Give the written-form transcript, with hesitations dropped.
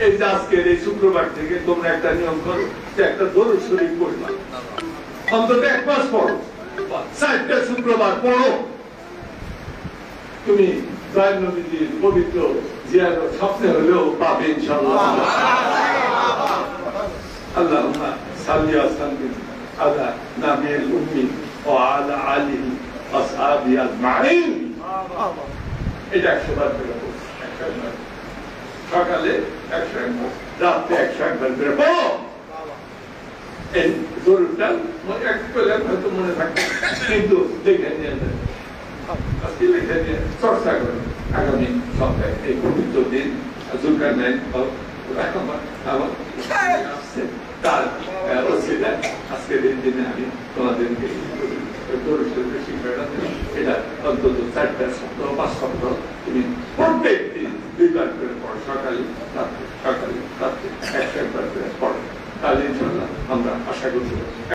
এই যে আজকের এই শুক্রবার থেকে তোমরা একটা নিয়ম করো যে একটা দরুদ শরীফ পড়বা, অন্তত 1 মাস পড়ো, 4টা শুক্রবার পড়ো, তুমি দয়াল নবীজির পবিত্র জিয়ারত স্বপ্নে হলেও পাবে ইনশাআল্লাহ। আল্লাহুম্মা সাল্লি ওয়া সাল্লিম আলা নাবিয়িল উম্মি ওয়া আলা আলিহি ওয়া আসহাবিহি আজমাইন। এটা 100 বার করে পড়ো, সকালে 101 বার, রাতে 101 বার করে পড়ো। এই দরুদটা একটু পেলে হয়তো মনে থাকবে, কিন্তু দেখে নিয়ে যাবে, আজকে লিখে নিয়ে চর্চা করে আগামী সপ্তাহে এই পবিত্র দিন জুলকারনাইন তার অসিলায় আজকের এই দিনে আমি তোমাদেরকে শিক্ষাটা দিলাম। এটা অন্তত 4টা সপ্তাহ 5 সপ্তাহ তুমি প্রত্যেক দিন 2 বার করে পড়ো, সকালে রাত্রে 101 বার করে পড়ো। তাহলে ইনশাআল্লাহ আমরা আশা করছি